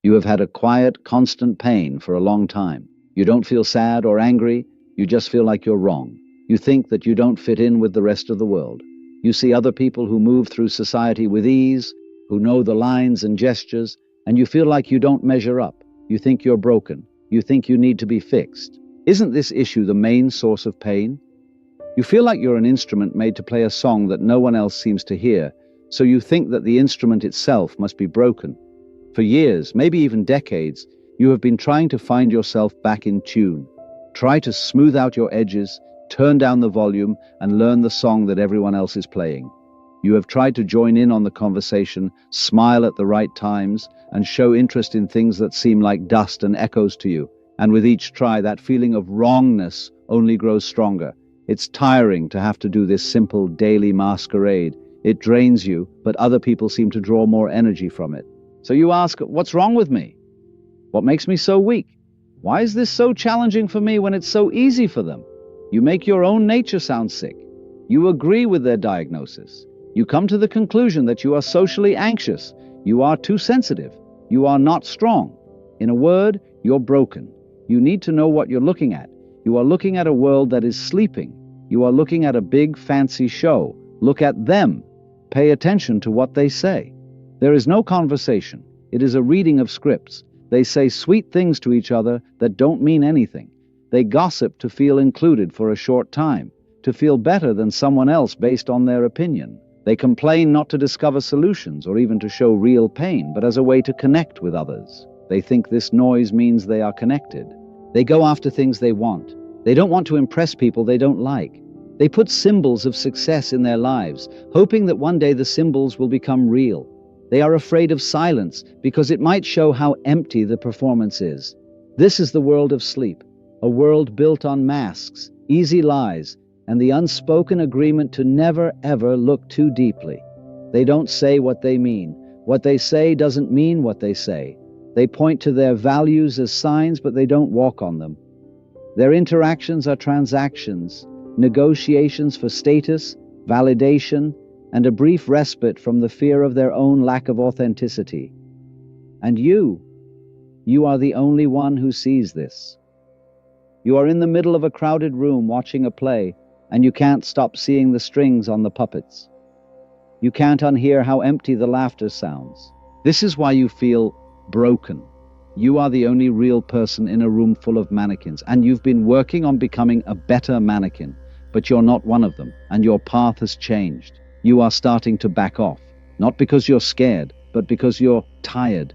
You have had a quiet, constant pain for a long time. You don't feel sad or angry, you just feel like you're wrong. You think that you don't fit in with the rest of the world. You see other people who move through society with ease, who know the lines and gestures, and you feel like you don't measure up. You think you're broken. You think you need to be fixed. Isn't this issue the main source of pain? You feel like you're an instrument made to play a song that no one else seems to hear, so you think that the instrument itself must be broken. For years, maybe even decades, you have been trying to find yourself back in tune. Try to smooth out your edges, turn down the volume, and learn the song that everyone else is playing. You have tried to join in on the conversation, smile at the right times, and show interest in things that seem like dust and echoes to you. And with each try, that feeling of wrongness only grows stronger. It's tiring to have to do this simple daily masquerade. It drains you, but other people seem to draw more energy from it. So you ask, what's wrong with me? What makes me so weak? Why is this so challenging for me when it's so easy for them? You make your own nature sound sick. You agree with their diagnosis. You come to the conclusion that you are socially anxious. You are too sensitive. You are not strong. In a word, you're broken. You need to know what you're looking at. You are looking at a world that is sleeping. You are looking at a big, fancy show. Look at them. Pay attention to what they say. There is no conversation. It is a reading of scripts. They say sweet things to each other that don't mean anything. They gossip to feel included for a short time, to feel better than someone else based on their opinion. They complain not to discover solutions or even to show real pain, but as a way to connect with others. They think this noise means they are connected. They go after things they want. They don't want to impress people they don't like. They put symbols of success in their lives, hoping that one day the symbols will become real. They are afraid of silence because it might show how empty the performance is. This is the world of sleep, a world built on masks, easy lies, and the unspoken agreement to never, ever look too deeply. They don't say what they mean. What they say doesn't mean what they say. They point to their values as signs, but they don't walk on them. Their interactions are transactions, negotiations for status, validation, and a brief respite from the fear of their own lack of authenticity. And you are the only one who sees this. You are in the middle of a crowded room watching a play, and you can't stop seeing the strings on the puppets. You can't unhear how empty the laughter sounds. This is why you feel broken. You are the only real person in a room full of mannequins, and you've been working on becoming a better mannequin, but you're not one of them, and your path has changed. You are starting to back off, not because you're scared, but because you're tired.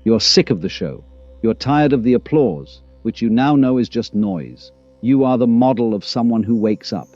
You're sick of the show. You're tired of the applause, which you now know is just noise. You are the model of someone who wakes up,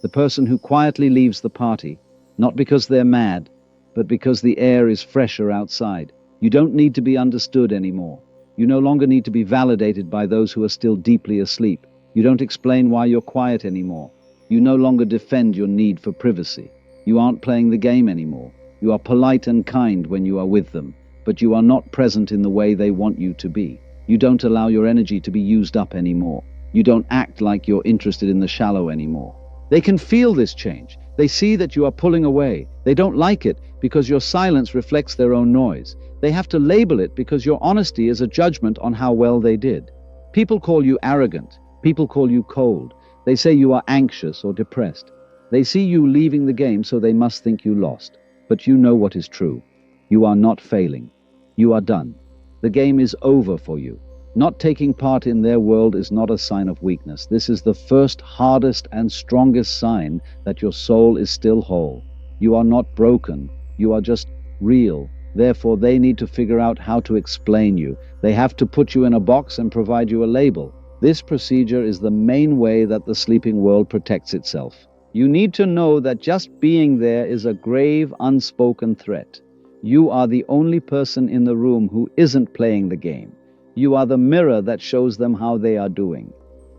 the person who quietly leaves the party, not because they're mad, but because the air is fresher outside. You don't need to be understood anymore. You no longer need to be validated by those who are still deeply asleep. You don't explain why you're quiet anymore. You no longer defend your need for privacy. You aren't playing the game anymore. You are polite and kind when you are with them, but you are not present in the way they want you to be. You don't allow your energy to be used up anymore. You don't act like you're interested in the shallow anymore. They can feel this change. They see that you are pulling away. They don't like it because your silence reflects their own noise. They have to label it because your honesty is a judgment on how well they did. People call you arrogant. People call you cold. They say you are anxious or depressed. They see you leaving the game, so they must think you lost. But you know what is true. You are not failing. You are done. The game is over for you. Not taking part in their world is not a sign of weakness. This is the first, hardest, and strongest sign that your soul is still whole. You are not broken. You are just real. Therefore, they need to figure out how to explain you. They have to put you in a box and provide you a label. This procedure is the main way that the sleeping world protects itself. You need to know that just being there is a grave, unspoken threat. You are the only person in the room who isn't playing the game. You are the mirror that shows them how they are doing.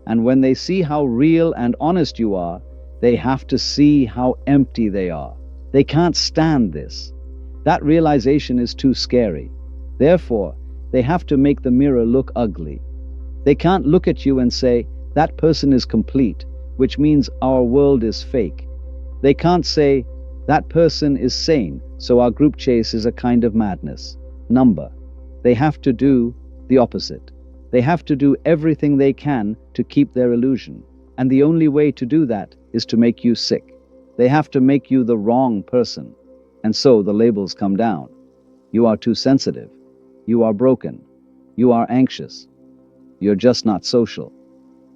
And when they see how real and honest you are, they have to see how empty they are. They can't stand this. That realization is too scary. Therefore, they have to make the mirror look ugly. They can't look at you and say, that person is complete, which means our world is fake. They can't say, that person is sane, so our group chase is a kind of madness. Number. They have to do the opposite. They have to do everything they can to keep their illusion. And the only way to do that is to make you sick. They have to make you the wrong person. And so the labels come down. You are too sensitive. You are broken. You are anxious. You're just not social.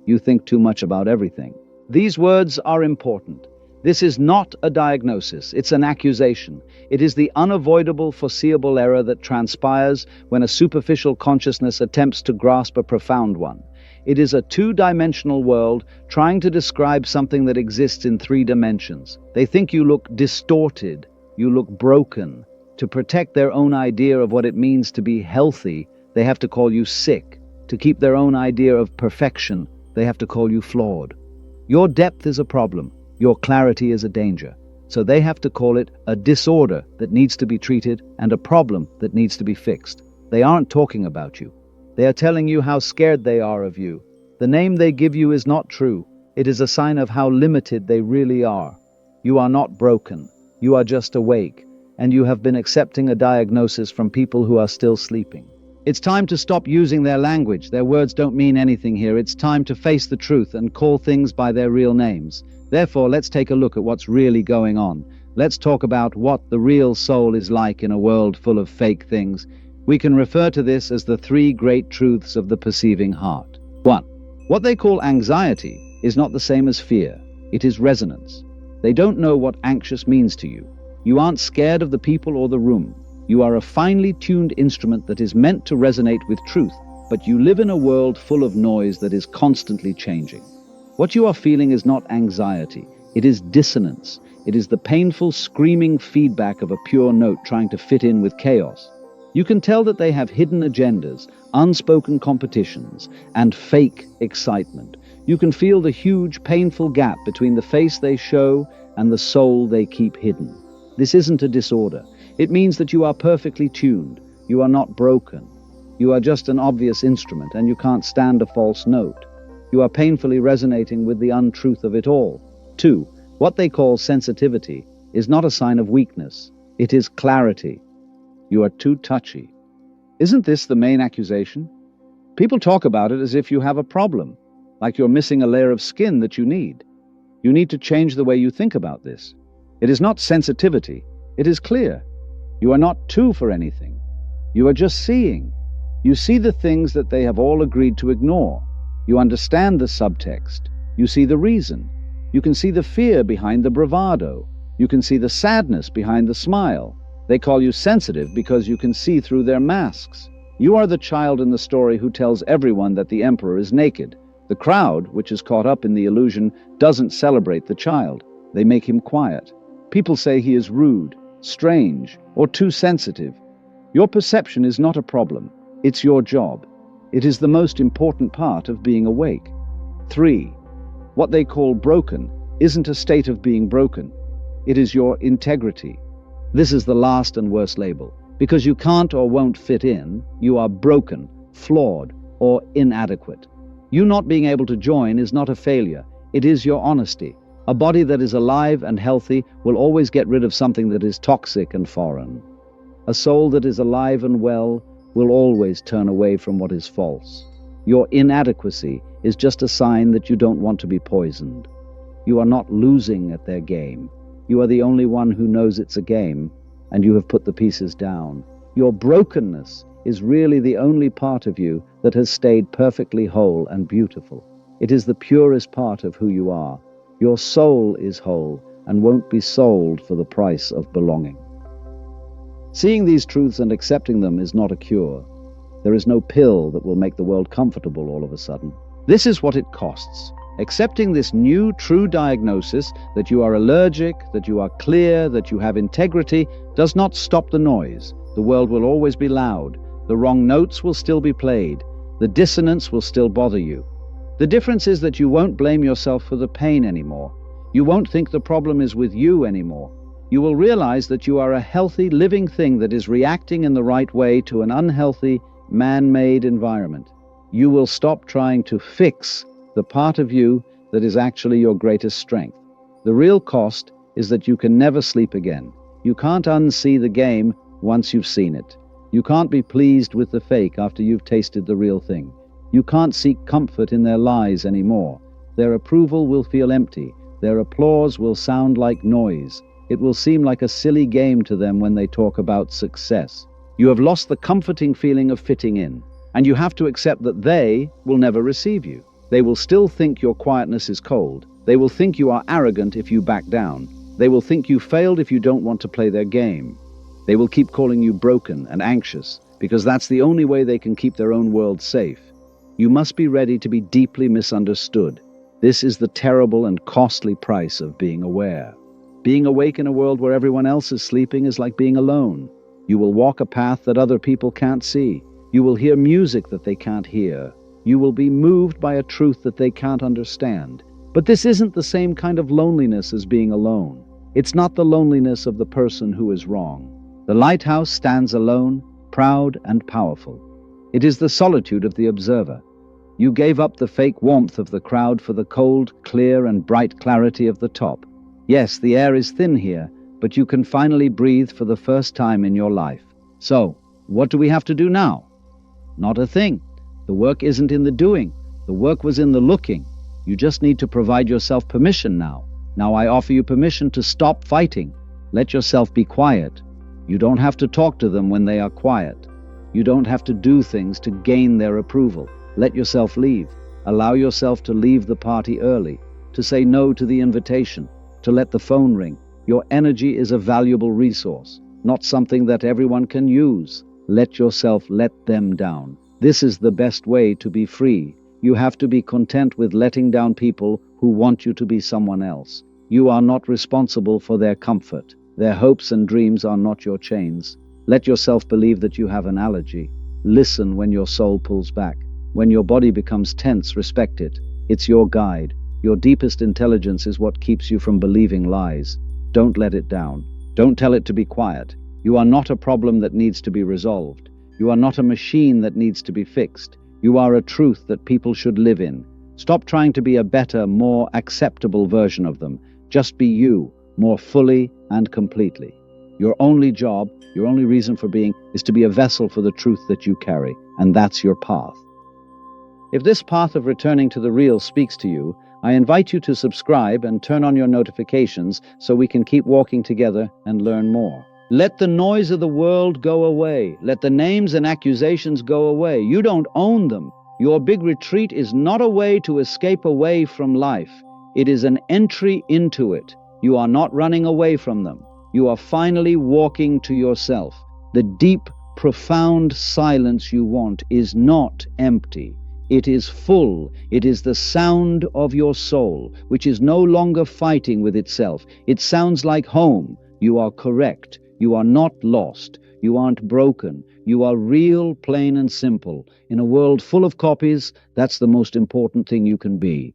You think too much about everything. These words are important. This is not a diagnosis, it's an accusation. It is the unavoidable, foreseeable error that transpires when a superficial consciousness attempts to grasp a profound one. It is a two-dimensional world trying to describe something that exists in three dimensions. They think you look distorted, you look broken. To protect their own idea of what it means to be healthy, they have to call you sick. To keep their own idea of perfection, they have to call you flawed. Your depth is a problem. Your clarity is a danger. So they have to call it a disorder that needs to be treated and a problem that needs to be fixed. They aren't talking about you. They are telling you how scared they are of you. The name they give you is not true. It is a sign of how limited they really are. You are not broken. You are just awake, and you have been accepting a diagnosis from people who are still sleeping. It's time to stop using their language. Their words don't mean anything here. It's time to face the truth and call things by their real names. Therefore, let's take a look at what's really going on. Let's talk about what the real soul is like in a world full of fake things. We can refer to this as the three great truths of the perceiving heart. 1. What they call anxiety is not the same as fear. It is resonance. They don't know what anxious means to you. You aren't scared of the people or the room. You are a finely tuned instrument that is meant to resonate with truth, but you live in a world full of noise that is constantly changing. What you are feeling is not anxiety. It is dissonance. It is the painful, screaming feedback of a pure note trying to fit in with chaos. You can tell that they have hidden agendas, unspoken competitions, and fake excitement. You can feel the huge, painful gap between the face they show and the soul they keep hidden. This isn't a disorder. It means that you are perfectly tuned. You are not broken. You are just an obvious instrument, and you can't stand a false note. You are painfully resonating with the untruth of it all. 2. What they call sensitivity is not a sign of weakness. It is clarity. You are too touchy. Isn't this the main accusation? People talk about it as if you have a problem, like you're missing a layer of skin that you need. You need to change the way you think about this. It is not sensitivity. It is clear. You are not two for anything. You are just seeing. You see the things that they have all agreed to ignore. You understand the subtext. You see the reason. You can see the fear behind the bravado. You can see the sadness behind the smile. They call you sensitive because you can see through their masks. You are the child in the story who tells everyone that the emperor is naked. The crowd, which is caught up in the illusion, doesn't celebrate the child. They make him quiet. People say he is rude, strange, or too sensitive. Your perception is not a problem. It's your job. It is the most important part of being awake. 3. What they call broken isn't a state of being broken. It is your integrity. This is the last and worst label. Because you can't or won't fit in, you are broken, flawed, or inadequate. You not being able to join is not a failure. It is your honesty. A body that is alive and healthy will always get rid of something that is toxic and foreign. A soul that is alive and well will always turn away from what is false. Your inadequacy is just a sign that you don't want to be poisoned. You are not losing at their game. You are the only one who knows it's a game, and you have put the pieces down. Your brokenness is really the only part of you that has stayed perfectly whole and beautiful. It is the purest part of who you are. Your soul is whole and won't be sold for the price of belonging. Seeing these truths and accepting them is not a cure. There is no pill that will make the world comfortable all of a sudden. This is what it costs. Accepting this new, true diagnosis that you are allergic, that you are clear, that you have integrity, does not stop the noise. The world will always be loud. The wrong notes will still be played. The dissonance will still bother you. The difference is that you won't blame yourself for the pain anymore. You won't think the problem is with you anymore. You will realize that you are a healthy, living thing that is reacting in the right way to an unhealthy, man-made environment. You will stop trying to fix the part of you that is actually your greatest strength. The real cost is that you can never sleep again. You can't unsee the game once you've seen it. You can't be pleased with the fake after you've tasted the real thing. You can't seek comfort in their lies anymore. Their approval will feel empty. Their applause will sound like noise. It will seem like a silly game to them when they talk about success. You have lost the comforting feeling of fitting in, and you have to accept that they will never receive you. They will still think your quietness is cold. They will think you are arrogant if you back down. They will think you failed if you don't want to play their game. They will keep calling you broken and anxious, because that's the only way they can keep their own world safe. You must be ready to be deeply misunderstood. This is the terrible and costly price of being aware. Being awake in a world where everyone else is sleeping is like being alone. You will walk a path that other people can't see. You will hear music that they can't hear. You will be moved by a truth that they can't understand. But this isn't the same kind of loneliness as being alone. It's not the loneliness of the person who is wrong. The lighthouse stands alone, proud and powerful. It is the solitude of the observer. You gave up the fake warmth of the crowd for the cold, clear and bright clarity of the top. Yes, the air is thin here, but you can finally breathe for the first time in your life. So, what do we have to do now? Not a thing. The work isn't in the doing. The work was in the looking. You just need to provide yourself permission now. Now I offer you permission to stop fighting. Let yourself be quiet. You don't have to talk to them when they are quiet. You don't have to do things to gain their approval. Let yourself leave. Allow yourself to leave the party early, to say no to the invitation, to let the phone ring. Your energy is a valuable resource, not something that everyone can use. Let yourself let them down. This is the best way to be free. You have to be content with letting down people who want you to be someone else. You are not responsible for their comfort. Their hopes and dreams are not your chains. Let yourself believe that you have an allergy. Listen when your soul pulls back. When your body becomes tense, respect it. It's your guide. Your deepest intelligence is what keeps you from believing lies. Don't let it down. Don't tell it to be quiet. You are not a problem that needs to be resolved. You are not a machine that needs to be fixed. You are a truth that people should live in. Stop trying to be a better, more acceptable version of them. Just be you, more fully and completely. Your only job, your only reason for being, is to be a vessel for the truth that you carry, and that's your path. If this path of returning to the real speaks to you, I invite you to subscribe and turn on your notifications so we can keep walking together and learn more. Let the noise of the world go away. Let the names and accusations go away. You don't own them. Your big retreat is not a way to escape away from life. It is an entry into it. You are not running away from them. You are finally walking to yourself. The deep, profound silence you want is not empty. It is full. It is the sound of your soul, which is no longer fighting with itself. It sounds like home. You are correct. You are not lost. You aren't broken. You are real, plain and simple. In a world full of copies, that's the most important thing you can be.